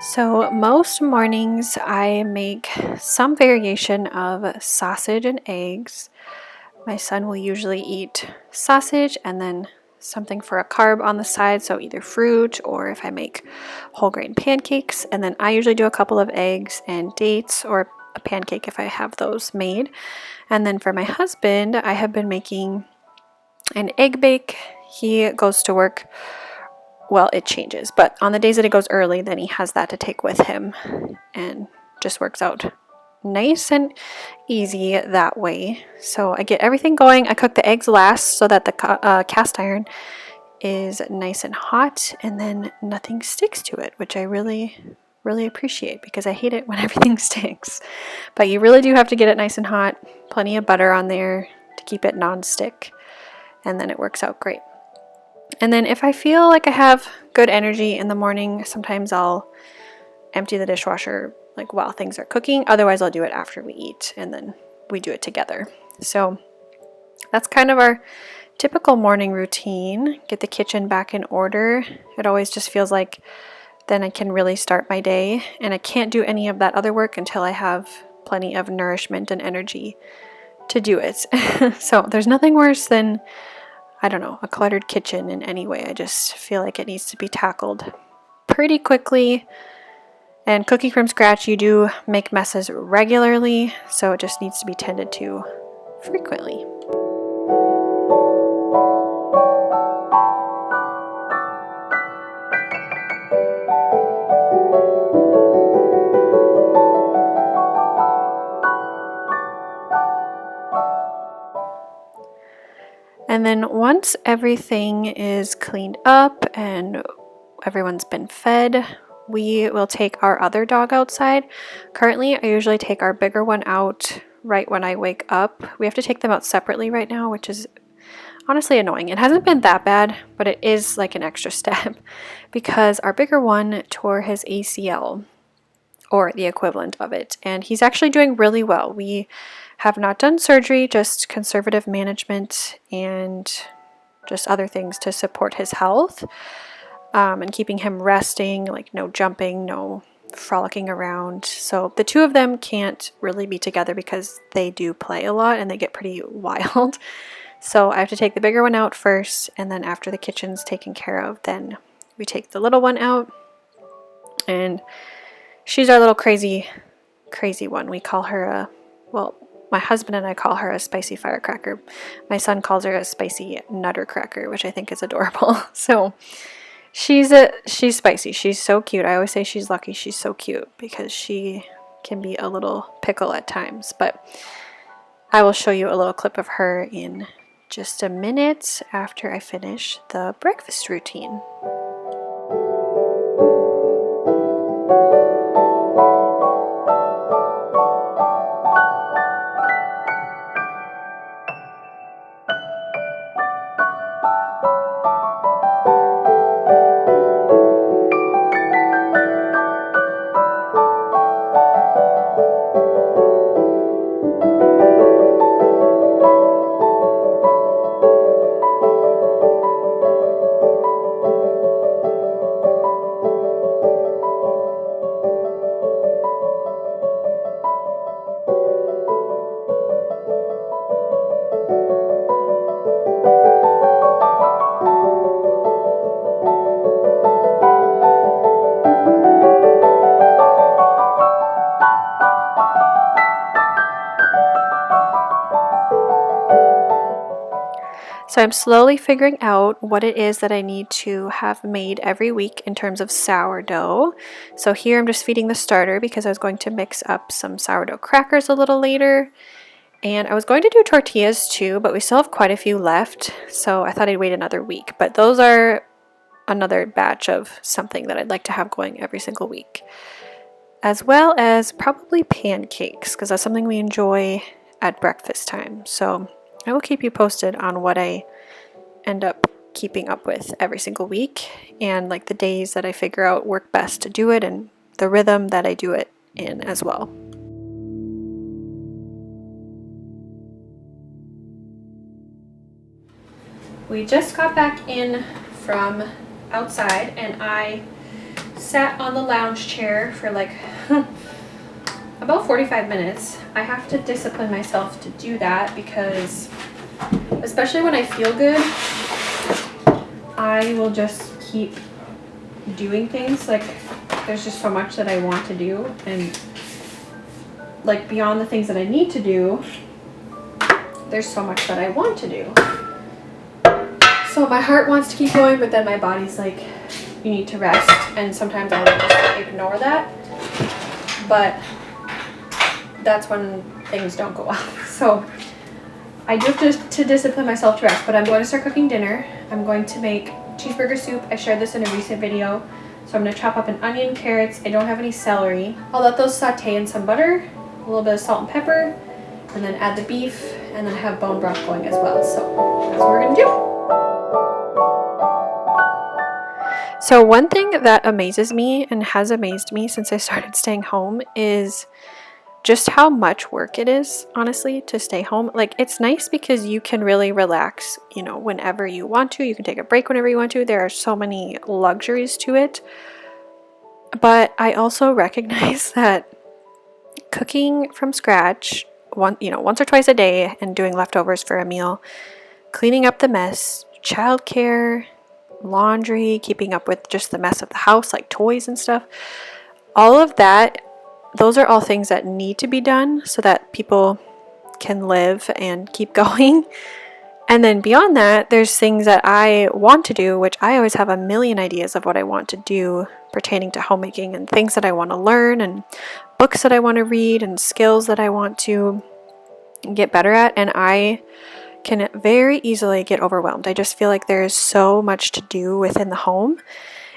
So, most mornings I make some variation of sausage and eggs. My son will usually eat sausage and then something for a carb on the side, so either fruit or if I make whole grain pancakes. And then I usually do a couple of eggs and dates or a pancake if I have those made. And then for my husband, I have been making an egg bake. He goes to work, well, it changes, but on the days that he goes early, then he has that to take with him and just works out nice and easy that way. So I get everything going. I cook the eggs last so that the cast iron is nice and hot and then nothing sticks to it, which I really appreciate because I hate it when everything sticks. But you really do have to get it nice and hot, plenty of butter on there to keep it non-stick, and then it works out great. And then if I feel like I have good energy in the morning, sometimes I'll empty the dishwasher like while things are cooking. Otherwise, I'll do it after we eat and then we do it together. So that's kind of our typical morning routine. Get the kitchen back in order. It always just feels like then I can really start my day, and I can't do any of that other work until I have plenty of nourishment and energy to do it. So there's nothing worse than, I don't know, a cluttered kitchen in any way. I just feel like it needs to be tackled pretty quickly. And cooking from scratch, you do make messes regularly, so it just needs to be tended to frequently. And then once everything is cleaned up and everyone's been fed, we will take our other dog outside. Currently, I usually take our bigger one out right when I wake up. We have to take them out separately right now, which is honestly annoying. It hasn't been that bad, but it is like an extra step because our bigger one tore his ACL, or the equivalent of it, and he's actually doing really well. We have not done surgery, just conservative management and just other things to support his health, and keeping him resting, like no jumping, no frolicking around. So the two of them can't really be together because they do play a lot and they get pretty wild. So I have to take the bigger one out first, and then after the kitchen's taken care of, then we take the little one out. And she's our little crazy one. We call her my husband and I call her a spicy firecracker. My son calls her a spicy nuttercracker, which I think is adorable. So she's spicy. She's so cute. I always say she's lucky she's so cute because she can be a little pickle at times. But I will show you a little clip of her in just a minute after I finish the breakfast routine. So I'm slowly figuring out what it is that I need to have made every week in terms of sourdough. So here I'm just feeding the starter because I was going to mix up some sourdough crackers a little later. And I was going to do tortillas too, but we still have quite a few left. So I thought I'd wait another week. But those are another batch of something that I'd like to have going every single week. As well as probably pancakes, because that's something we enjoy at breakfast time. So I will keep you posted on what I end up keeping up with every single week and like the days that I figure out work best to do it and the rhythm that I do it in as well. We just got back in from outside and I sat on the lounge chair for like about 45 minutes. I have to discipline myself to do that because especially when I feel good, I will just keep doing things. Like there's just so much that I want to do, and like beyond the things that I need to do, there's so much that I want to do. So my heart wants to keep going, but then my body's like, you need to rest, and sometimes I will just ignore that. But that's when things don't go well. So I do have to discipline myself to rest, but I'm going to start cooking dinner. I'm going to make cheeseburger soup. I shared this in a recent video. So I'm going to chop up an onion, carrots. I don't have any celery. I'll let those saute in some butter, a little bit of salt and pepper, and then add the beef, and then have bone broth going as well. So that's what we're going to do. So one thing that amazes me and has amazed me since I started staying home is just how much work it is, honestly, to stay home. Like, it's nice because you can really relax, you know, whenever you want to. You can take a break whenever you want to. There are so many luxuries to it. But I also recognize that cooking from scratch, once or twice a day and doing leftovers for a meal, cleaning up the mess, childcare, laundry, keeping up with just the mess of the house, like toys and stuff, all of that, those are all things that need to be done so that people can live and keep going. And then beyond that, there's things that I want to do, which I always have a million ideas of what I want to do pertaining to homemaking, and things that I want to learn, and books that I want to read, and skills that I want to get better at. And I can very easily get overwhelmed. I just feel like there is so much to do within the home.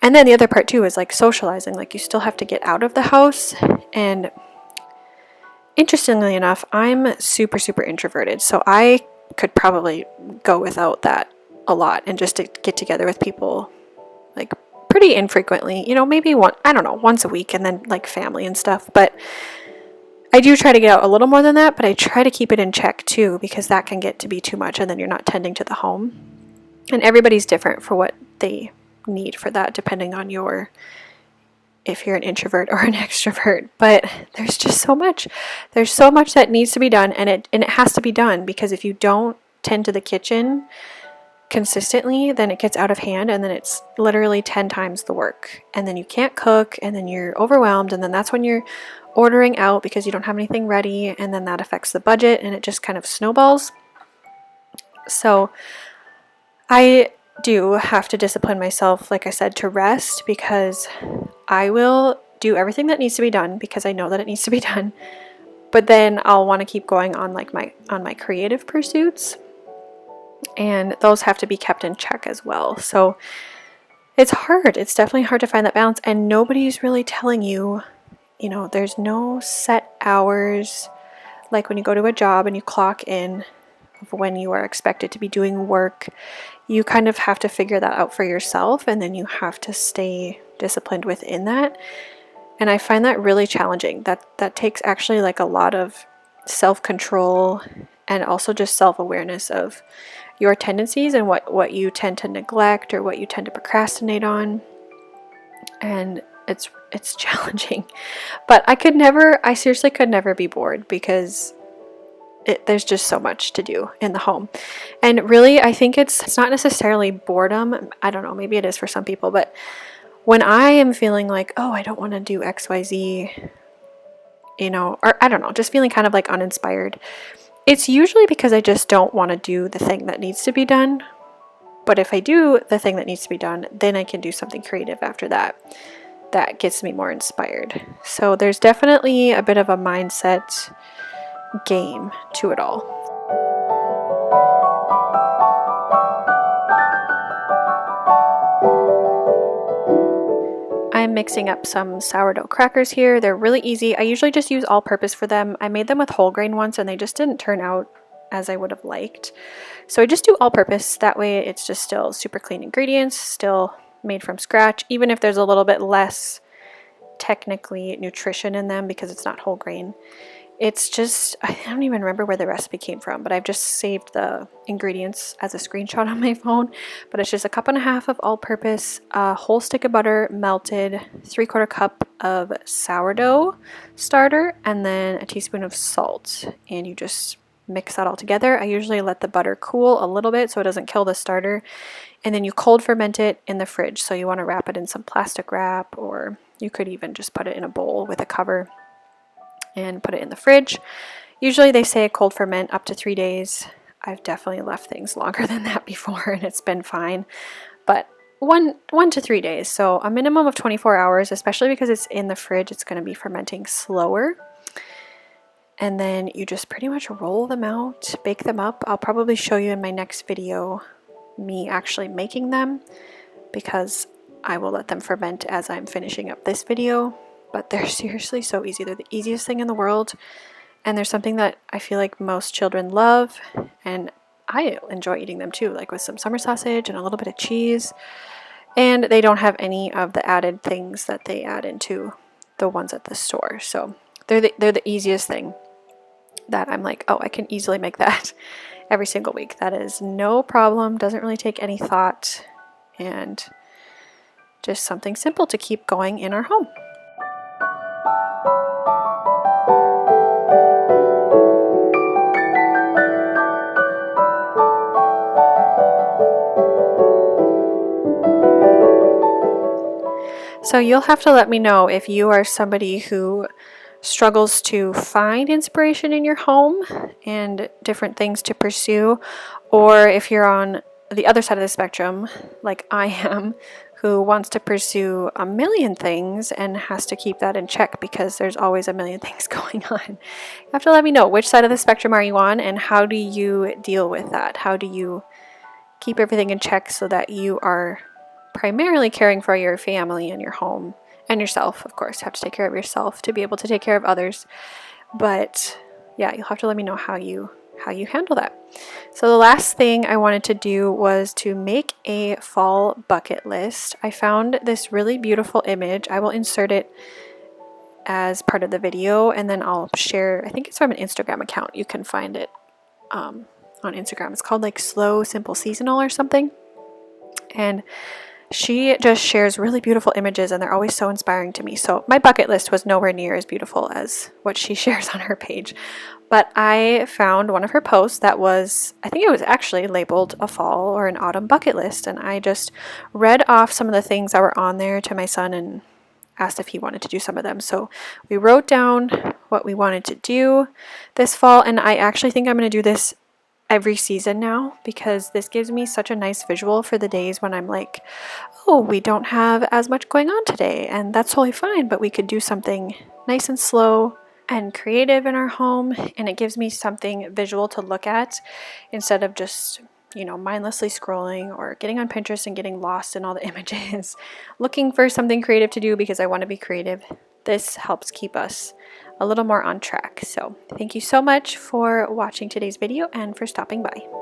And then the other part too is like socializing. Like, you still have to get out of the house. And interestingly enough, I'm super, super introverted. So I could probably go without that a lot and just to get together with people like pretty infrequently, maybe once a week, and then like family and stuff. But I do try to get out a little more than that, but I try to keep it in check too, because that can get to be too much and then you're not tending to the home. And everybody's different for what they need for that, depending on if you're an introvert or an extrovert. But there's just so much. There's so much that needs to be done, and it has to be done, because if you don't tend to the kitchen consistently, then it gets out of hand, and then it's literally 10 times the work, and then you can't cook, and then you're overwhelmed, and then that's when you're ordering out because you don't have anything ready, and then that affects the budget, and it just kind of snowballs. So I do have to discipline myself, like I said, to rest, because I will do everything that needs to be done because I know that it needs to be done, but then I'll want to keep going on my creative pursuits, and those have to be kept in check as well. So it's hard. It's definitely hard to find that balance, and nobody's really telling you, there's no set hours like when you go to a job and you clock in of when you are expected to be doing work. You kind of have to figure that out for yourself, and then you have to stay disciplined within that. And I find that really challenging. That takes actually like a lot of self-control, and also just self-awareness of your tendencies and what you tend to neglect or what you tend to procrastinate on. And it's challenging. But I seriously could never be bored, because there's just so much to do in the home. And really, I think it's not necessarily boredom. I don't know, maybe it is for some people, but when I am feeling like, oh, I don't want to do XYZ, or I don't know, just feeling kind of like uninspired, it's usually because I just don't want to do the thing that needs to be done. But if I do the thing that needs to be done, then I can do something creative after that gets me more inspired. So there's definitely a bit of a mindset game to it all. I'm mixing up some sourdough crackers here. They're really easy. I usually just use all-purpose for them. I made them with whole grain once, and they just didn't turn out as I would have liked. So I just do all-purpose. That way it's just still super clean ingredients, still made from scratch, even if there's a little bit less technically nutrition in them because it's not whole grain. It's just, I don't even remember where the recipe came from, but I've just saved the ingredients as a screenshot on my phone. But it's just a 1.5 cups of all-purpose, a whole stick of butter melted, 3/4 cup of sourdough starter, and then a teaspoon of salt. And you just mix that all together. I usually let the butter cool a little bit so it doesn't kill the starter. And then you cold ferment it in the fridge. So you want to wrap it in some plastic wrap, or you could even just put it in a bowl with a cover and put it in the fridge. Usually they say cold ferment up to 3 days. I've definitely left things longer than that before and it's been fine. But 1 to 3 days, so a minimum of 24 hours, especially because it's in the fridge, it's going to be fermenting slower. And then you just pretty much roll them out, bake them up. I'll probably show you in my next video me actually making them, because I will let them ferment as I'm finishing up this video. But they're seriously so easy. They're the easiest thing in the world. And there's something that I feel like most children love. And I enjoy eating them too, like with some summer sausage and a little bit of cheese. And they don't have any of the added things that they add into the ones at the store. So they're the easiest thing that I'm like, oh, I can easily make that every single week. That is no problem. Doesn't really take any thought. And just something simple to keep going in our home. So you'll have to let me know if you are somebody who struggles to find inspiration in your home and different things to pursue, or if you're on the other side of the spectrum, like I am, who wants to pursue a million things and has to keep that in check because there's always a million things going on. You have to let me know, which side of the spectrum are you on, and how do you deal with that? How do you keep everything in check so that you are primarily caring for your family and your home and yourself? Of course, you have to take care of yourself to be able to take care of others. But yeah, you'll have to let me know how you handle that. So the last thing I wanted to do was to make a fall bucket list. I found this really beautiful image. I will insert it as part of the video, and then I'll share, I think it's from an Instagram account. You can find it on Instagram. It's called like Slow Simple Seasonal or something. And she just shares really beautiful images, and they're always so inspiring to me. So my bucket list was nowhere near as beautiful as what she shares on her page. But I found one of her posts that was, I think it was actually labeled a fall or an autumn bucket list. And I just read off some of the things that were on there to my son and asked if he wanted to do some of them. So we wrote down what we wanted to do this fall. And I actually think I'm going to do this every season now, because this gives me such a nice visual for the days when I'm like, oh, we don't have as much going on today, and that's totally fine, but we could do something nice and slow and creative in our home, and it gives me something visual to look at instead of just, you know, mindlessly scrolling or getting on Pinterest and getting lost in all the images, looking for something creative to do because I want to be creative. This helps keep us a little more on track. So thank you so much for watching today's video and for stopping by.